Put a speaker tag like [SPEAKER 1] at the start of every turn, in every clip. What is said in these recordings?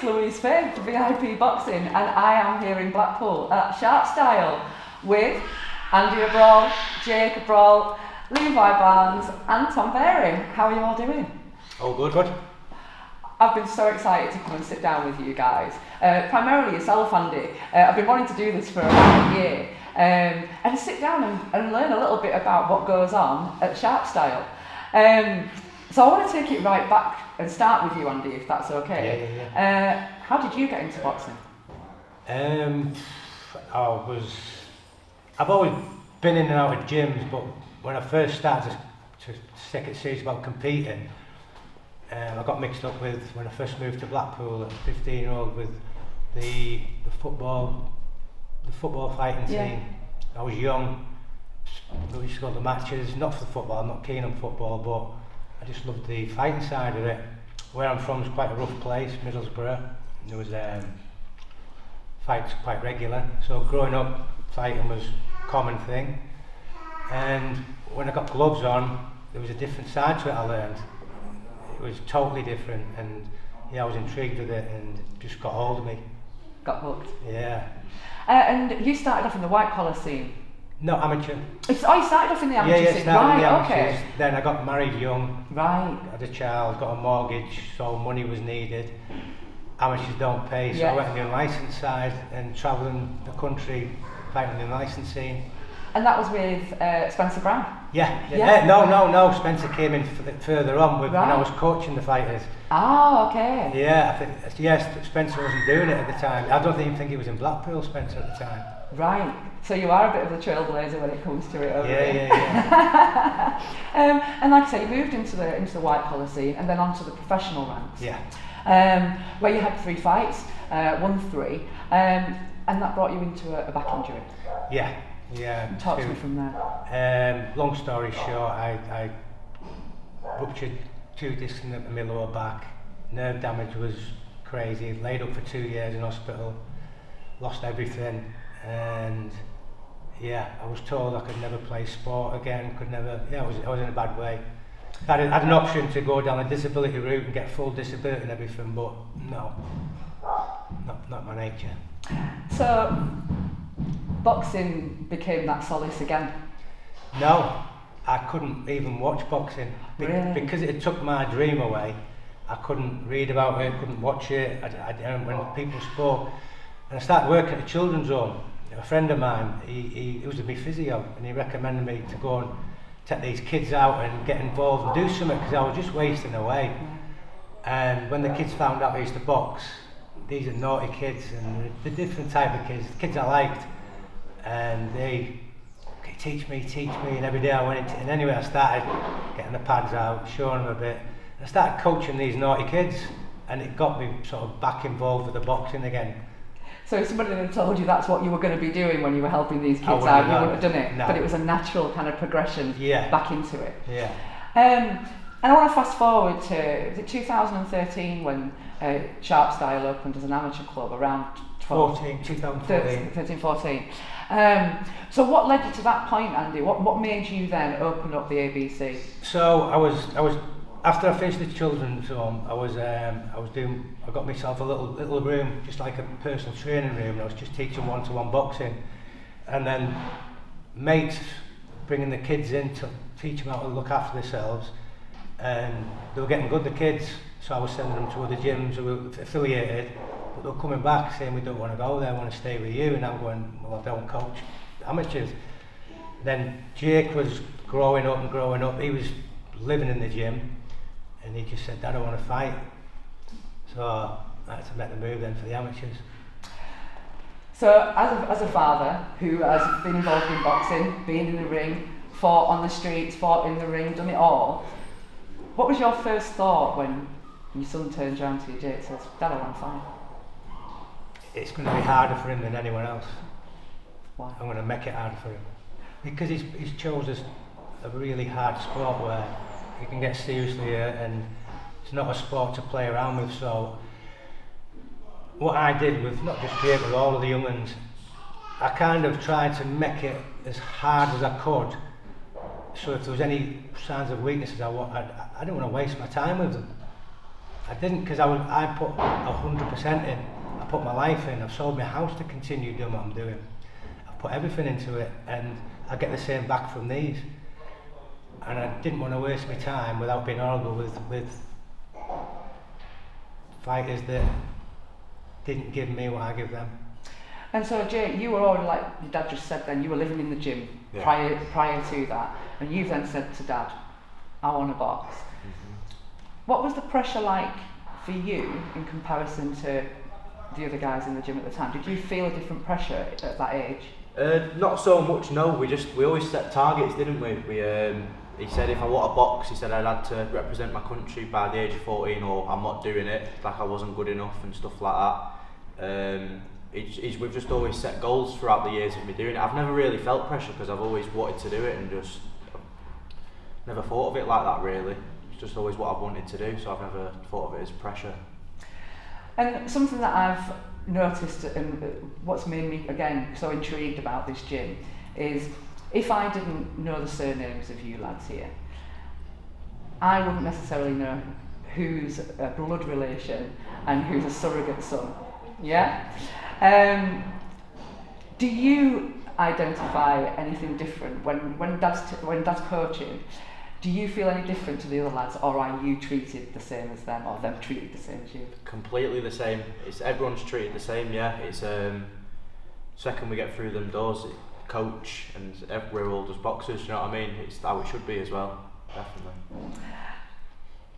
[SPEAKER 1] Luiz Faye for VIP Boxing, and I am here in Blackpool at Sharp Style with Andy Abrol, Jake Abrol, Levi Barnes and Tom Berry. How are you all doing?
[SPEAKER 2] All good, good.
[SPEAKER 1] I've been so excited to come and sit down with you guys. Primarily yourself, Andy. I've been wanting to do this for about a year and sit down and learn a little bit about what goes on at Sharp Style. So I want to take it right back and start with you, Andy, if that's okay.
[SPEAKER 2] Yeah.
[SPEAKER 1] How did you get into boxing?
[SPEAKER 2] I've always been in and out of gyms, but when I first started to take it serious about competing, I got mixed up with, when I first moved to Blackpool at 15-year-old, with the football fighting scene. I was young, we used to go to matches, not for football, I'm not keen on football, but I just loved the fighting side of it. Where I'm from is quite a rough place, Middlesbrough. There was fights quite regular, so growing up fighting was a common thing. And when I got gloves on, there was a different side to it I learned. It was totally different, and I was intrigued with it and just got hold of me.
[SPEAKER 1] Got hooked?
[SPEAKER 2] Yeah.
[SPEAKER 1] And you started off in the white collar scene?
[SPEAKER 2] No, amateur.
[SPEAKER 1] Oh, you started off in the amateur scene?
[SPEAKER 2] Started in the
[SPEAKER 1] right,
[SPEAKER 2] amateurs.
[SPEAKER 1] okay.
[SPEAKER 2] Then I got married young.
[SPEAKER 1] Right.
[SPEAKER 2] Had a child, got a mortgage, so money was needed. Amateurs don't pay, so I went on the unlicensed side and travelling the country fighting the unlicensed scene.
[SPEAKER 1] And that was with Spencer Brown?
[SPEAKER 2] Yeah. No. Spencer came in further on when I was coaching the fighters.
[SPEAKER 1] Oh, okay.
[SPEAKER 2] Yeah, Spencer wasn't doing it at the time. I don't even think he was in Blackpool, Spencer, at the time.
[SPEAKER 1] Right. So you are a bit of a trailblazer when it comes to it over here.
[SPEAKER 2] Yeah.
[SPEAKER 1] And like I say, you moved into the white collar scene and then onto the professional ranks.
[SPEAKER 2] Yeah.
[SPEAKER 1] Where you had 3 fights, won 3, and that brought you into a back injury.
[SPEAKER 2] Yeah.
[SPEAKER 1] Talk to me from there.
[SPEAKER 2] Long story short, I ruptured 2 discs in my lower back. Nerve damage was crazy. Laid up for 2 years in hospital. Lost everything, and I was told I could never play sport again. I was in a bad way. I had an option to go down a disability route and get full disability and everything, but no, not my nature.
[SPEAKER 1] So, boxing became that solace again?
[SPEAKER 2] No, I couldn't even watch boxing.
[SPEAKER 1] Really?
[SPEAKER 2] Because it took my dream away. I couldn't read about it, couldn't watch it. And when people spoke, and I started working at a children's home. A friend of mine, he was my physio, and he recommended me to go and take these kids out and get involved and do something, because I was just wasting away. And when the kids found out I used to box, these are naughty kids and the different type of kids, the kids I liked, and they teach me, and every day I went into, and anyway I started getting the pads out, showing them a bit, and I started coaching these naughty kids, and it got me sort of back involved with the boxing again.
[SPEAKER 1] So if somebody had told you that's what you were going to be doing when you were helping these kids out, you wouldn't have done it. No. But it was a natural kind of progression back into it.
[SPEAKER 2] Yeah.
[SPEAKER 1] And I want to fast forward to 2013 when Sharp Style opened as an amateur club around 2014. So what led you to that point, Andy? What made you then open up the ABC?
[SPEAKER 2] So I was after I finished the children's home, I got myself a little room, just like a personal training room, and I was just teaching one-to-one boxing, and then mates bringing the kids in to teach them how to look after themselves, and they were getting good, the kids, so I was sending them to other gyms who were affiliated, but they were coming back saying, we don't want to go there, I want to stay with you, and I'm going, well, I don't coach amateurs. Then Jake was growing up, he was living in the gym, and he just said, Dad, I want to fight. So I had to make the move then for the amateurs.
[SPEAKER 1] So as a father who has been involved in boxing, been in the ring, fought on the streets, fought in the ring, done it all, what was your first thought when your son turns around to you, Jake, and says, Dad, I want to fight?
[SPEAKER 2] It's going to be harder for him than anyone else.
[SPEAKER 1] Why?
[SPEAKER 2] I'm going to make it harder for him. Because he's chosen a really hard sport where he can get seriously hurt, and it's not a sport to play around with. So what I did with not just Jake but all of the young ones, I kind of tried to make it as hard as I could, so if there was any signs of weaknesses I didn't want to waste my time with them. I didn't, because I put 100% in. I put my life in. I've sold my house to continue doing what I'm doing. I've put everything into it, and I get the same back from these. And I didn't want to waste my time without being horrible with fighters that didn't give me what I give them.
[SPEAKER 1] And so, Jay, you were already, like your dad just said then, you were living in the gym prior to that, and you then said to Dad, I want a box. What was the pressure like for you in comparison to the other guys in the gym at the time? Did you feel a different pressure at that age?
[SPEAKER 3] Not so much, no. We always set targets, didn't we? He said if I want a box, he said I'd had to represent my country by the age of 14, or I'm not doing it, like I wasn't good enough and stuff like that. We've just always set goals throughout the years of me doing it. I've never really felt pressure because I've always wanted to do it, and just never thought of it like that really. It's just always what I've wanted to do, so I've never thought of it as pressure.
[SPEAKER 1] And something that I've noticed, and what's made me again so intrigued about this gym, is if I didn't know the surnames of you lads here, I wouldn't necessarily know who's a blood relation and who's a surrogate son. Yeah? Do you identify anything different when Dad's coaching? Do you feel any different to the other lads, or are you treated the same as them, or them treated the same as you? Completely
[SPEAKER 3] the same. Everyone's treated the same. Yeah. It's second we get through them doors, coach and we're all just boxers. You know what I mean? It's how it should be as well. Definitely.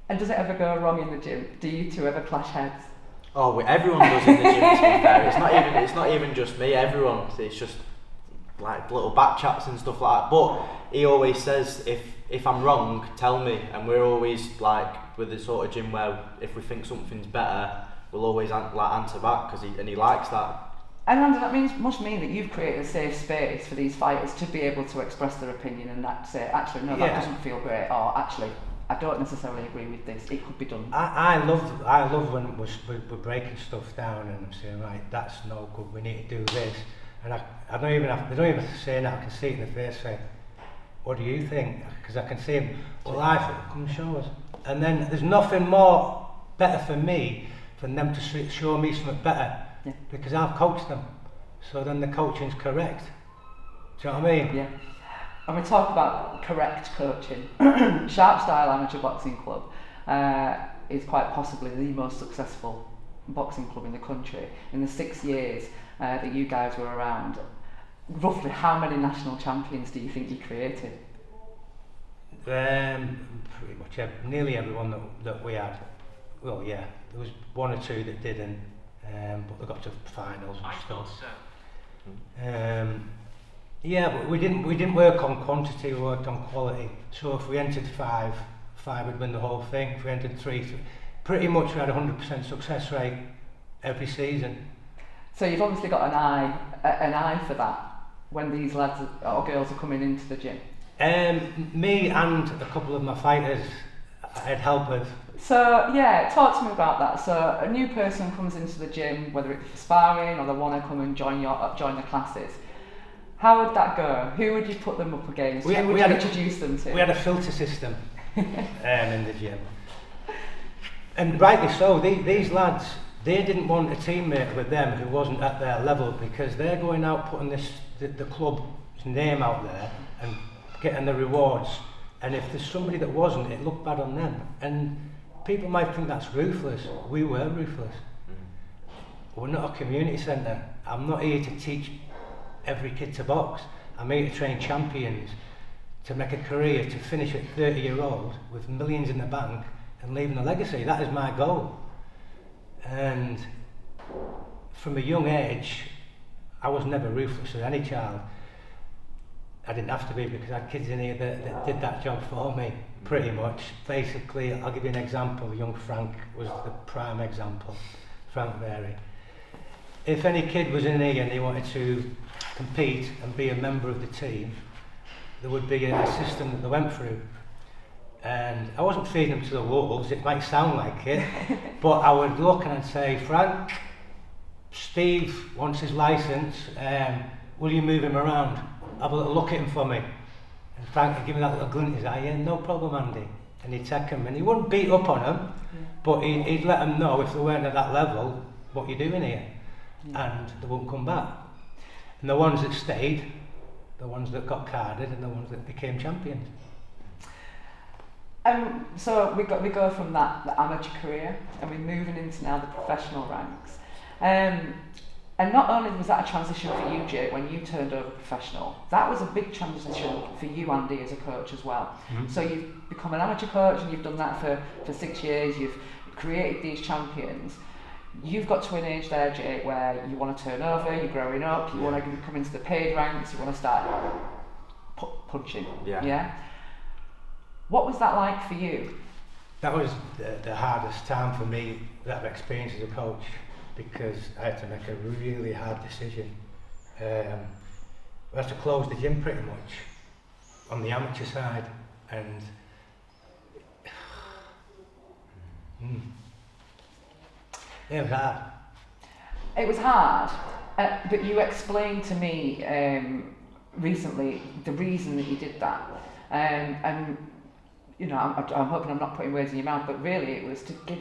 [SPEAKER 1] And does it ever go wrong in the gym? Do you two ever clash heads?
[SPEAKER 3] Oh, everyone does in the gym. To be fair, it's not even just me. Everyone. It's just like little back chats and stuff like that. But he always says if I'm wrong, tell me. And we're always like with the sort of gym where if we think something's better, we'll always answer back because he likes that.
[SPEAKER 1] And Andy, that must mean that you've created a safe space for these fighters to be able to express their opinion and that say, actually, no, that doesn't feel great, or actually, I don't necessarily agree with this. It could be done.
[SPEAKER 2] I love when we're breaking stuff down and I'm saying, right, that's no good. We need to do this. And they don't even have to say that. I can see it in the face. Say, what do you think? Because I can see him. Well, come show us. And then there's nothing more better for me than them to show me something better. Yeah. Because I've coached them. So then the coaching's correct. Do you know what I mean?
[SPEAKER 1] Yeah. And we talk about correct coaching. Sharp Style Amateur Boxing Club is quite possibly the most successful boxing club in the country. In the 6 years that you guys were around, roughly how many national champions do you think you created?
[SPEAKER 2] Pretty much nearly everyone that we had. Well, yeah, there was one or two that didn't, but they got to finals and stuff. Yeah, but we didn't work on quantity, we worked on quality. So if we entered five would win the whole thing. If we entered three, pretty much we had 100% success rate every season. So
[SPEAKER 1] you've obviously got an eye for that when these lads or girls are coming into the gym.
[SPEAKER 2] Me and a couple of my fighters I'd help with.
[SPEAKER 1] So yeah, talk to me about that. So a new person comes into the gym, whether it's for sparring or they want to come and join the classes. How would that go? Who would you put them up against? Who would you introduce them to?
[SPEAKER 2] We had a filter system in the gym. And rightly so, these lads, they didn't want a teammate with them who wasn't at their level, because they're going out putting the club's name out there and getting the rewards. And if there's somebody that wasn't, it looked bad on them. And people might think that's ruthless. We were ruthless. We're not a community centre. I'm not here to teach every kid to box. I'm here to train champions to make a career, to finish at 30-year-old with millions in the bank and leaving a legacy. That is my goal. And from a young age, I was never ruthless with any child. I didn't have to be, because I had kids in here that did that job for me, pretty much. Basically, I'll give you an example. Young Frank was the prime example, Frank Berry. If any kid was in here and they wanted to compete and be a member of the team, there would be a system that they went through. And I wasn't feeding them to the wolves, it might sound like it, but I would look and I'd say, Frank, Steve wants his licence, will you move him around? Have a little look at him for me. And Frank would give me that little glint in his eye, yeah, no problem, Andy. and he'd take them, and he wouldn't beat up on them, but he'd let them know if they weren't at that level, what you're doing here, and they wouldn't come back. And the ones that stayed, the ones that got carded, and the ones that became champions.
[SPEAKER 1] So we go from the amateur career, and we're moving into now the professional ranks. And not only was that a transition for you, Jake, when you turned over professional, that was a big transition for you, Andy, as a coach as well. Mm-hmm. So you've become an amateur coach, and you've done that for 6 years. You've created these champions. You've got to an age there, Jake, where you want to turn over, you're growing up, you want to come into the paid ranks, you want to start punching. Yeah. What was that like for you? That
[SPEAKER 2] was the hardest time for me, that experience as a coach, because I had to make a really hard decision. We had to close the gym pretty much on the amateur side, and it was hard. It was hard, but you explained to me recently the reason that you did that, and you know, I'm hoping I'm not putting words in your mouth, but really it was to give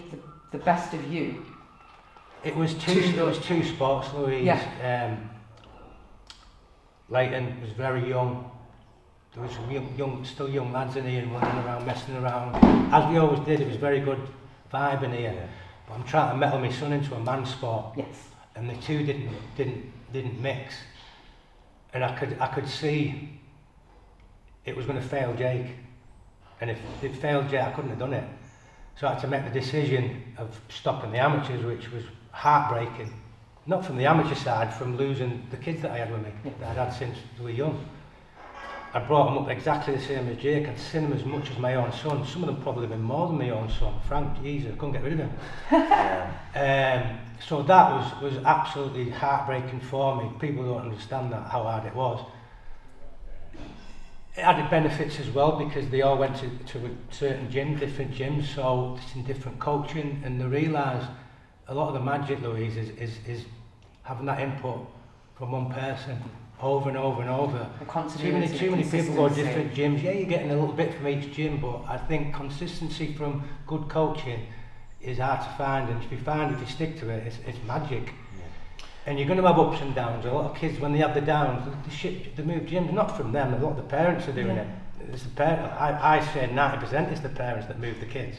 [SPEAKER 2] the best of you. It was two sports, Louise. Yeah. Leighton was very young. There was some still young lads in here running around, messing around. As we always did, it was very good vibe in here. Yeah. But I'm trying to metal my son into a man's sport. Yes. And the two didn't mix. And I could see it was going to fail Jake. And if it failed Jake, I couldn't have done it. So I had to make the decision of stopping the amateurs, which was heartbreaking. Not from the amateur side, from losing the kids that I had with me, that I'd had since they were young. I brought them up exactly the same as Jake. I'd seen them as much as my own son. Some of them probably been more than my own son. Frank, Jesus, I couldn't get rid of him. So that was absolutely heartbreaking for me. People don't understand that, how hard it was. It had benefits as well, because they all went to a certain gym, different gyms, so it's in different coaching, and they realise a lot of the magic, Louise, is having that input from one person over and over and over. Too many people go to different gyms. Yeah, you're getting a little bit from each gym, but I think consistency from good coaching is hard to find, and if you stick to it, it's magic. And you're going to have ups and downs. A lot of kids, when they have the downs, they move gyms, not from them. A lot of the parents are doing it. It's the I say 90% is the parents that move the kids,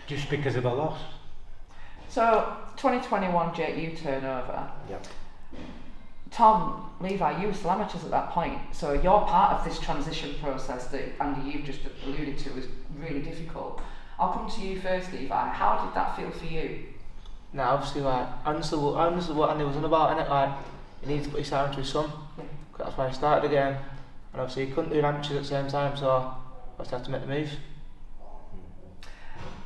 [SPEAKER 2] just because of a loss. So 2021, Jake, you turn over. Yep. Tom, Levi, you were still amateurs at that point, so you're part of this transition process that Andy, you've just alluded to, was really difficult. I'll come to you first, Levi. How did that feel for you?
[SPEAKER 4] Now, obviously, like, I understood what Andy was on about, innit? Like, he needs to put his time into his son. Yeah. That's why he started again. And obviously, he couldn't do amateurs at the same time, so I just had to make the move.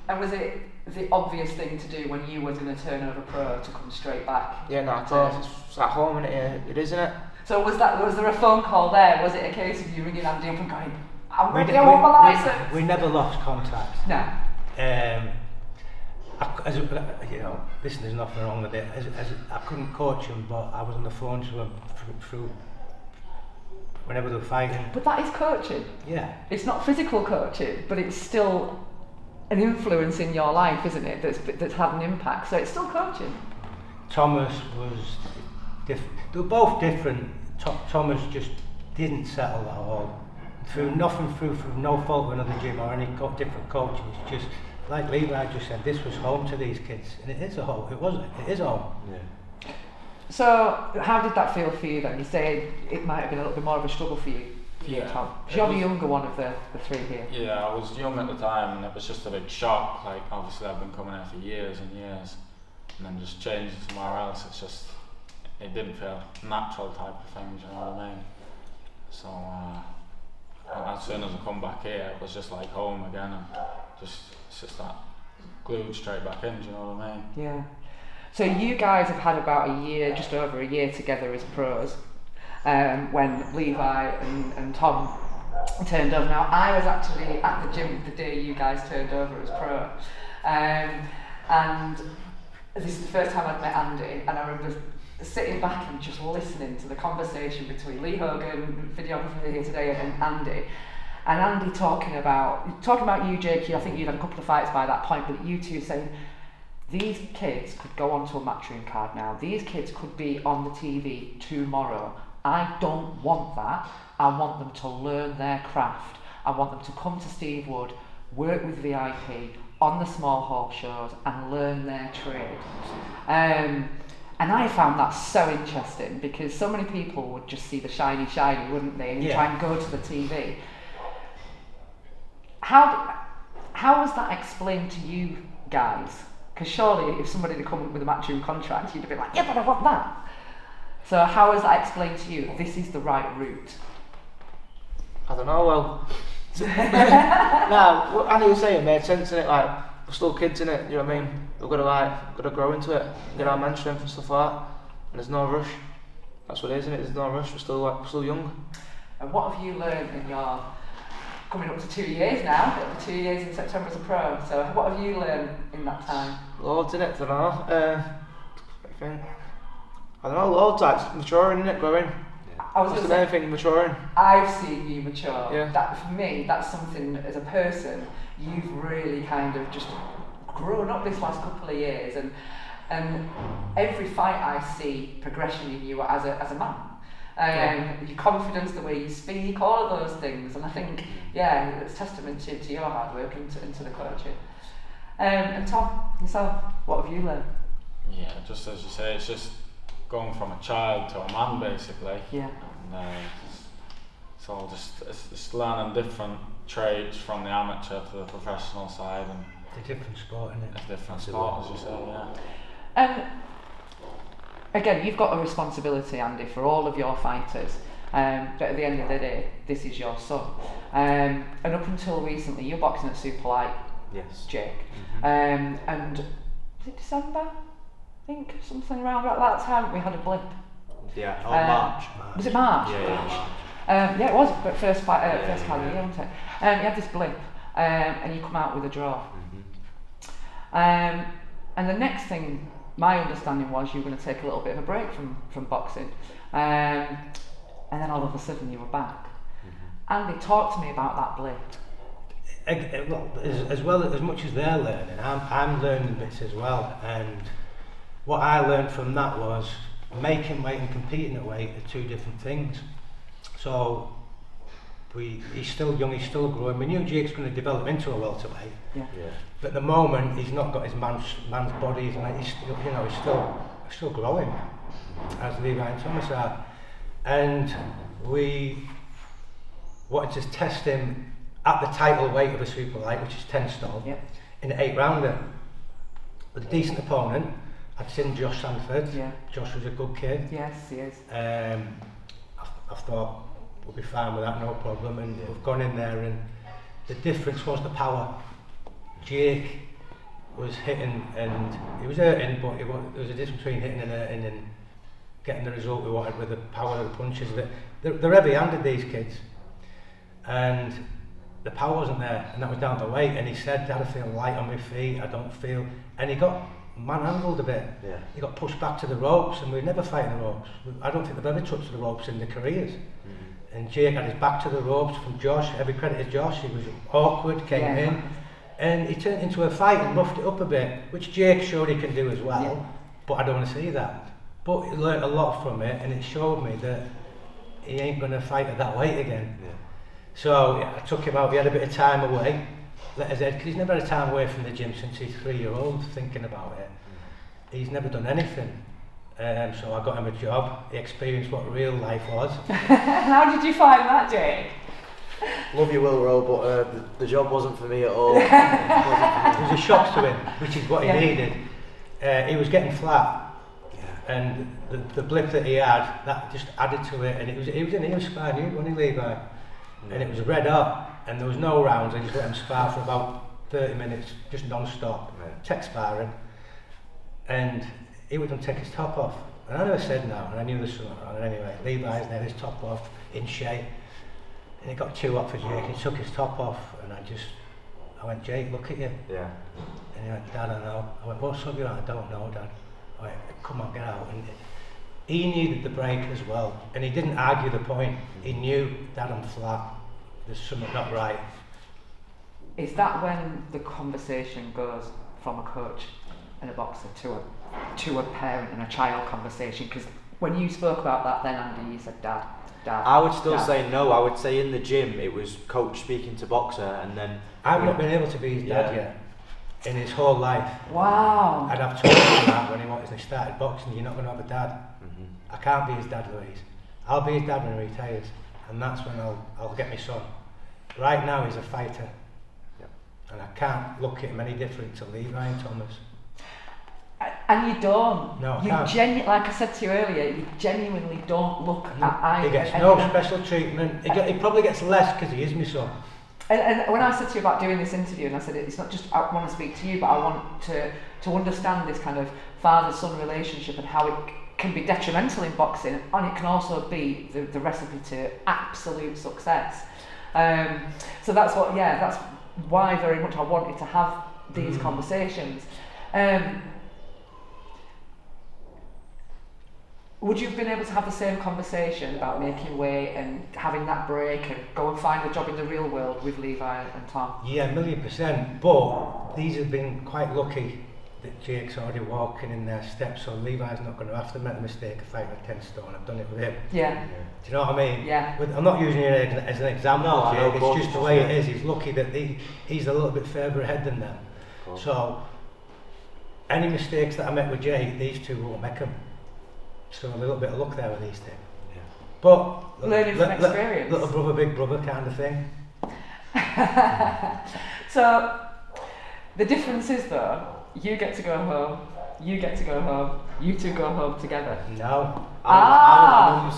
[SPEAKER 1] And was it the obvious thing to do when you were going to turn over pro to come straight back?
[SPEAKER 4] Yeah, no, of course. It's at home, innit? It is, innit?
[SPEAKER 1] So was there a phone call there? Was it a case of you ringing Andy up and going, I'm ready, I want my licence?
[SPEAKER 2] We never lost contact.
[SPEAKER 1] No.
[SPEAKER 2] You know, listen, there's nothing wrong with it. I couldn't coach him, but I was on the phone to him through whenever they were fighting.
[SPEAKER 1] But that is coaching.
[SPEAKER 2] Yeah.
[SPEAKER 1] It's not physical coaching, but it's still an influence in your life, isn't it? That's had an impact. So it's still coaching.
[SPEAKER 2] Thomas was different. They were both different. Thomas just didn't settle at all. Through no fault of another gym or any different coaching. It's just, like Levi just said, this was home to these kids, and it is a home. It is home. Yeah.
[SPEAKER 1] So, how did that feel for you then? You say it might have been a little bit more of a struggle for you, Tom. You're the younger one of the three here.
[SPEAKER 5] Yeah, I was young at the time, and it was just a big shock. Like, obviously, I've been coming here for years and years, and then just changing somewhere else. It didn't feel natural type of thing. Do you know what I mean? So, as soon as I come back here, it was just like home again, and it's just that glued straight back in, do you know what I mean?
[SPEAKER 1] Yeah. So you guys have had about a year, just over a year together as pros, when Levi and Tom turned over. Now, I was actually at the gym the day you guys turned over as pro, and this is the first time I'd met Andy, and I remember sitting back and just listening to the conversation between Lee Hogan, videographer here today, and Andy. and Andy talking about you, Jake. I think you'd had a couple of fights by that point, but you two saying these kids could go onto a matchroom card now. These kids could be on the TV tomorrow. I don't want that. I want them to learn their craft. I want them to come to Steve Wood, work with VIP on the small hall shows and learn their trade. And I found that so interesting because so many people would just see the shiny, wouldn't they, and try and go to the TV. How was that explained to you guys? Because surely if somebody had come up with a matchroom contract, you'd have been like, yeah, but I want that. So how was that explained to you? This is the right route.
[SPEAKER 4] I don't know, well... what Andy was saying made sense in it, like, we're still kids in it, you know what I mean? We've got to grow into it, get our men's strength and stuff like that, and there's no rush. That's what it is, isn't it? There's no rush, we're still young.
[SPEAKER 1] And what have you learned in your, coming up to 2 years now, it'll be 2 years in September as a pro, so what have you learned in that time?
[SPEAKER 4] Loads in it, I don't know. I don't know, loads, like, maturing in it, growing.
[SPEAKER 1] I was
[SPEAKER 4] just
[SPEAKER 1] going to say,
[SPEAKER 4] anything maturing.
[SPEAKER 1] I've seen you mature.
[SPEAKER 4] Yeah.
[SPEAKER 1] That for me, that's something as a person you've really kind of just grown up this last couple of years, and every fight I see progression in you as a man. Your confidence, the way you speak, all of those things, and I think it's testament to your hard work and to the coaching. And Tom, yourself, what have you learned?
[SPEAKER 5] Yeah, just as you say, it's just going from a child to a man basically.
[SPEAKER 1] Yeah.
[SPEAKER 5] And it's all just learning different trades from the amateur to the professional side, and
[SPEAKER 2] it's a different sport, isn't it?
[SPEAKER 5] It's a different sport, as you say, yeah.
[SPEAKER 1] And again, you've got a responsibility, Andy, for all of your fighters. But at the end of the day, this is your son. And up until recently, you're boxing at Super Light,
[SPEAKER 3] Yes.
[SPEAKER 1] Jake.
[SPEAKER 3] Mm-hmm.
[SPEAKER 1] And was it December? I think something around about that time we had a blip.
[SPEAKER 3] Yeah, March.
[SPEAKER 1] Was it March?
[SPEAKER 3] Yeah.
[SPEAKER 1] It was, but first calendar year, wasn't it? You had this blip, and you come out with a draw.
[SPEAKER 3] Mm-hmm.
[SPEAKER 1] And the next thing, my understanding was you were going to take a little bit of a break from boxing, and then all of a sudden you were back.
[SPEAKER 3] Mm-hmm.
[SPEAKER 1] Andy, talk to me about that blip.
[SPEAKER 2] As much as they're learning, I'm learning bits as well, and what I learned from that was making weight and competing at weight are two different things. So he's still young, he's still growing. We knew Jake's going to develop into a welterweight.
[SPEAKER 1] Yeah.
[SPEAKER 2] But at the moment he's not got his man's body. He's still growing, as Levi and Thomas are. And we wanted to test him at the title weight of a super light, which is 10 stone, in an 8-rounder with a decent opponent. I'd seen Josh Sanford. Yeah. Josh was a good kid.
[SPEAKER 1] Yes, he is.
[SPEAKER 2] I thought we'll be fine with that, no problem. And we've gone in there, and the difference was the power. Jake was hitting, and he was hurting, but there was a difference between hitting and hurting and getting the result we wanted with the power of the punches. They're heavy-handed, these kids, and the power wasn't there, and that was down the weight. And he said, "Dad, I feel light on my feet. I don't feel," and he got manhandled a bit. Yeah. He got pushed back to the ropes, and we'd never fight in the ropes. I don't think they've ever touched the ropes in their careers. Mm-hmm. And Jake had his back to the ropes from Josh. Every credit to Josh. He was awkward, came in, and he turned into a fight and roughed it up a bit, which Jake showed he can do as well. Yeah. But I don't want to see that. But he learnt a lot from it, and it showed me that he ain't going to fight at that weight again. Yeah. So I took him out. We had a bit of time away. Let his head, because he's never had a time away from the gym since he's 3-year-old, thinking about it. He's never done anything. So I got him a job. He experienced what real life was.
[SPEAKER 1] How did you find that, Jake?
[SPEAKER 3] Love you, Will Rowe, but the job wasn't for me at all.
[SPEAKER 2] It was a shock to him, which is what he needed. He was getting flat, and the blip that he had, that just added to it. And he was in here sparring, wasn't he, Levi? And it was red hot. And there was no rounds. I just let him spar for about 30 minutes, just non-stop, tech sparring. And he wouldn't take his top off. And I never said no, and I knew this was wrong. And anyway, Levi's had his top off, in shape. And he got too hot for Jake, and he took his top off. And I went, Jake, look at you. Yeah. And he went, Dad, I know. I went, what's up? I don't know, Dad. I went, come on, get out. And he needed the break as well. And he didn't argue the point. He knew, Dad, I'm flat. there's something not right.
[SPEAKER 1] Is that when the conversation goes from a coach and a boxer to a parent and a child conversation? Because when you spoke about that then, Andy, you said dad.
[SPEAKER 3] I would still
[SPEAKER 1] Dad.
[SPEAKER 3] say no. I would say in the gym it was coach speaking to boxer, and then
[SPEAKER 2] I've not been able to be his dad yet in his whole life.
[SPEAKER 1] Wow.
[SPEAKER 2] And I've told him that when he started boxing, you're not going to have a dad.
[SPEAKER 3] Mhm.
[SPEAKER 2] I can't be his dad, Louise. I'll be his dad when he retires, and that's when I'll get my son. Right now he's a fighter, and I can't look at him any different to Levi and Thomas.
[SPEAKER 1] And you don't.
[SPEAKER 2] No, I
[SPEAKER 1] you
[SPEAKER 2] can't.
[SPEAKER 1] Like I said to you earlier, you genuinely don't look at either.
[SPEAKER 2] He gets no special treatment. He probably gets less because he is my son.
[SPEAKER 1] And when I said to you about doing this interview, and I said it's not just I want to speak to you, but I want to understand this kind of father-son relationship and how it can be detrimental in boxing, and it can also be the recipe to absolute success. So that's why very much I wanted to have these conversations. Would you have been able to have the same conversation about making weight and having that break and go and find a job in the real world with Levi and Tom?
[SPEAKER 2] Yeah, 1,000,000%. But these have been quite lucky that Jake's already walking in their steps, so Levi's not going to have to make the mistake of fighting at 10 stone. I've done it with him.
[SPEAKER 1] Yeah.
[SPEAKER 2] Do you know what I mean?
[SPEAKER 1] Yeah.
[SPEAKER 2] I'm not using it as an example,
[SPEAKER 3] No, I know,
[SPEAKER 2] Jake.
[SPEAKER 3] but
[SPEAKER 2] It's just the way it is. He's lucky that he's a little bit further ahead than them.
[SPEAKER 3] Cool.
[SPEAKER 2] So any mistakes that I make with Jake, these two won't make them. So a little bit of luck there with these two.
[SPEAKER 3] Yeah.
[SPEAKER 2] But
[SPEAKER 1] Learning from experience.
[SPEAKER 2] Little brother, big brother kind of thing.
[SPEAKER 1] So the difference is though, you get to go home, you get to go home, you two go home together.
[SPEAKER 2] No.
[SPEAKER 1] Right,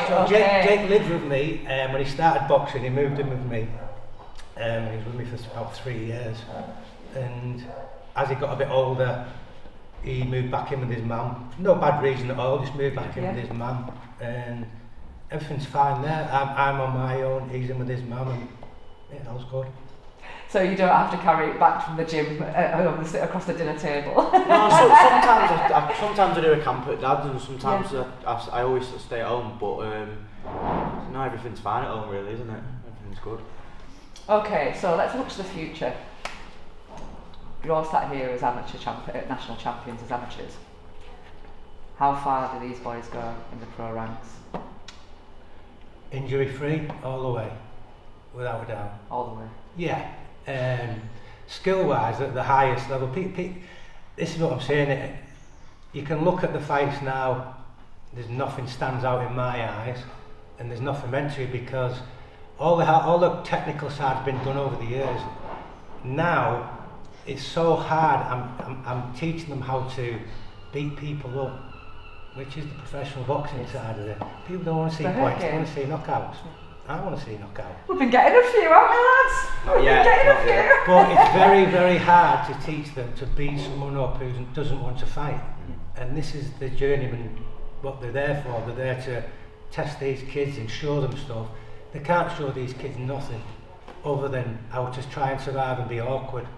[SPEAKER 2] So
[SPEAKER 1] okay.
[SPEAKER 2] Jake lived with me when he started boxing. He moved in with me. He was with me for about 3 years. And as he got a bit older, he moved back in with his mum. No bad reason at all, just moved back in with his mum. And everything's fine there. I'm on my own, he's in with his mum, and yeah, that was good.
[SPEAKER 1] So you don't have to carry it back from the gym at home and sit across the dinner table.
[SPEAKER 3] No, sometimes I do a camp at Dad's, and sometimes I always stay at home. But no, everything's fine at home, really, isn't it? Everything's good.
[SPEAKER 1] Okay, so let's look to the future. You're all sat here as national champions as amateurs. How far do these boys go in the pro ranks?
[SPEAKER 2] Injury free, all the way, without a doubt.
[SPEAKER 1] All the way.
[SPEAKER 2] Yeah. Skill wise, at the highest level, this is what I'm saying. You can look at the fights now, there's nothing stands out in my eyes, and there's nothing meant to, because all the technical side's been done over the years. Now it's so hard. I'm teaching them how to beat people up, which is the professional boxing side of it. People don't want to see points, they want to see knockouts. I want to see knockouts.
[SPEAKER 1] We've been getting a few, haven't we, lads? We've been getting a few.
[SPEAKER 2] But it's very, very hard to teach them to beat someone up who doesn't want to fight. And this is the journeyman, what they're there for. They're there to test these kids and show them stuff. They can't show these kids nothing other than how to try and survive and be awkward.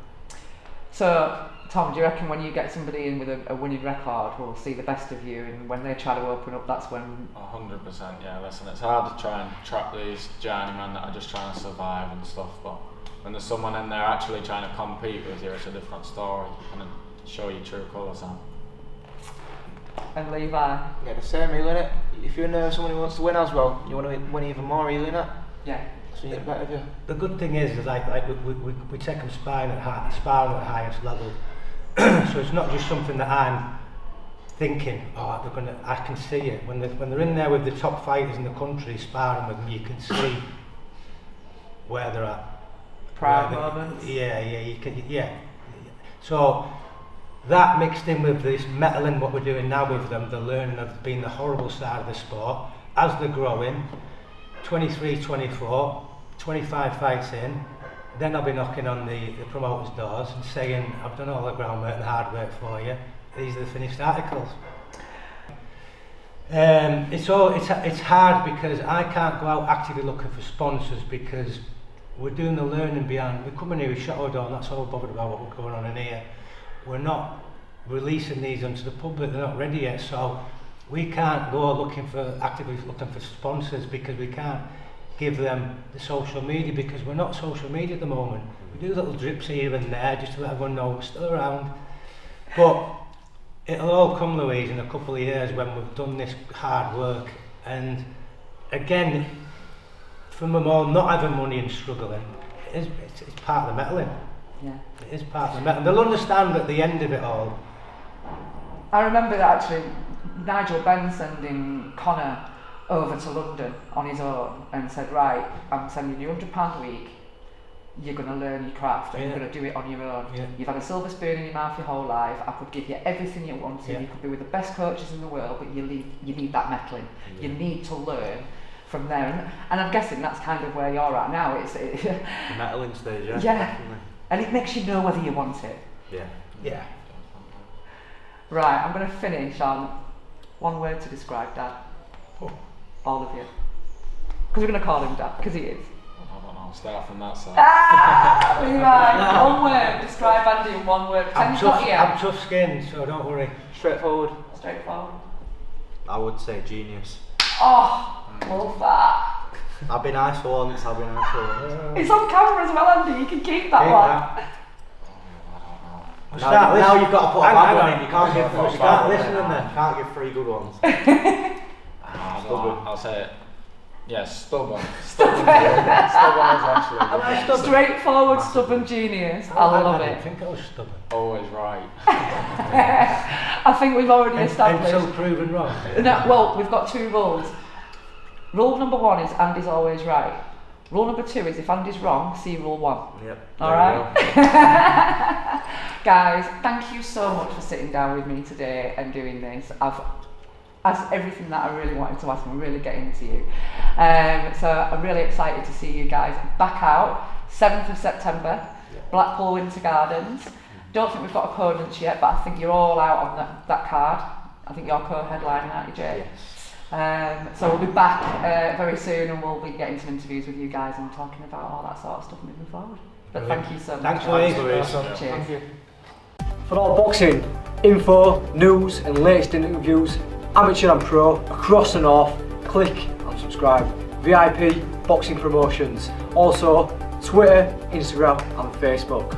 [SPEAKER 1] So, Tom, do you reckon when you get somebody in with a winning record, we'll see the best of you, and when they try to open up, that's when...
[SPEAKER 5] 100%, yeah. Listen, it's hard to try and trap these journeymen that are just trying to survive and stuff, but when there's someone in there actually trying to compete with you, it's a different story. You can show your true colours on.
[SPEAKER 1] And Levi?
[SPEAKER 4] Yeah, the same, really, innit? If you know someone who wants to win as well, you want to win even more, really, innit?
[SPEAKER 1] Yeah.
[SPEAKER 4] So you get better of you.
[SPEAKER 2] The good thing is like we take them sparring at the highest level. So it's not just something that I'm thinking, I can see it. When they're in there with the top fighters in the country sparring with them, you can see where they're at.
[SPEAKER 1] Proud moments.
[SPEAKER 2] Yeah. So that mixed in with this metalling, what we're doing now with them, the learning of being the horrible side of the sport, as they're growing, 23, 24, 25 fights in, then I'll be knocking on the promoters' doors and saying, I've done all the groundwork and the hard work for you, these are the finished articles. It's hard because I can't go out actively looking for sponsors, because we're doing the learning beyond. We come in here with shut our door, and that's all we're bothered about what we're going on in here. We're not releasing these onto the public, they're not ready yet, so we can't go actively looking for sponsors, because we can't. give them the social media, because we're not social media at the moment. We do little drips here and there just to let everyone know we're still around. But it'll all come, Louise, in a couple of years when we've done this hard work. And again, from them all not having money and struggling, it's part of the metalling.
[SPEAKER 1] Yeah.
[SPEAKER 2] It is part of the metalling. They'll understand at the end of it all.
[SPEAKER 1] I remember actually Nigel Benn sending Connor over to London on his own and said, right, I'm sending you £100 a week, you're going to learn your craft and you're going to do it on your own.
[SPEAKER 2] Yeah.
[SPEAKER 1] You've had a silver spoon in your mouth your whole life, I could give you everything you wanted,
[SPEAKER 2] Yeah.
[SPEAKER 1] you could be with the best coaches in the world, but you need that metalling. You need to learn from there. And I'm guessing that's kind of where you're at now. It's
[SPEAKER 3] The metalling stage, yeah.
[SPEAKER 1] Yeah.
[SPEAKER 3] Definitely.
[SPEAKER 1] And it makes you know whether you want it.
[SPEAKER 3] Yeah.
[SPEAKER 2] Yeah.
[SPEAKER 1] Right, I'm going to finish on one word to describe Dad.
[SPEAKER 2] Oh.
[SPEAKER 1] All of you. Because we're going to call him Dad, because he is.
[SPEAKER 5] I don't know, start from that side.
[SPEAKER 1] Right, one word. Describe Andy in one word. Pretend he's not here.
[SPEAKER 2] I'm tough skinned, so don't worry.
[SPEAKER 4] Straightforward.
[SPEAKER 1] Straightforward.
[SPEAKER 3] I would say genius.
[SPEAKER 1] Oh, love that.
[SPEAKER 3] I'll be nice for once, I'll be nice for once.
[SPEAKER 1] It's on camera as well, Andy. You can keep that one.
[SPEAKER 3] Now you've got to put a bad one in, you can't give
[SPEAKER 2] Start
[SPEAKER 3] three bad ones.
[SPEAKER 2] listening then.
[SPEAKER 3] You can't give three good ones.
[SPEAKER 5] I'll say it. Yeah, stubborn. Stubborn is actually
[SPEAKER 2] Am I stubborn?
[SPEAKER 1] Straightforward, stubborn genius. I love
[SPEAKER 2] I
[SPEAKER 1] it.
[SPEAKER 2] didn't think I was stubborn.
[SPEAKER 5] always right.
[SPEAKER 1] I think we've already established.
[SPEAKER 2] Until proven wrong.
[SPEAKER 1] No, well, we've got two rules. Rule number 1 is Andy's always right. Rule number 2 is if Andy's wrong, see rule 1.
[SPEAKER 3] Yep.
[SPEAKER 1] Alright? Guys, thank you so much for sitting down with me today and doing this. I've asked everything that I really wanted to ask and I'm really getting to you. So I'm really excited to see you guys back out, 7th of September, Blackpool Winter Gardens. Don't think we've got opponents yet, but I think you're all out on that card. I think you're co-headlining, aren't you, Jay?
[SPEAKER 3] Yes.
[SPEAKER 1] So we'll be back very soon and we'll be getting some interviews with you guys and talking about all that sort of stuff moving forward. But thank you so much.
[SPEAKER 2] Thanks, Louise.
[SPEAKER 1] Cheers.
[SPEAKER 4] Thank you.
[SPEAKER 6] For all boxing info, news and latest interviews, amateur and pro, across the north, click and subscribe. VIP Boxing Promotions. Also Twitter, Instagram and Facebook.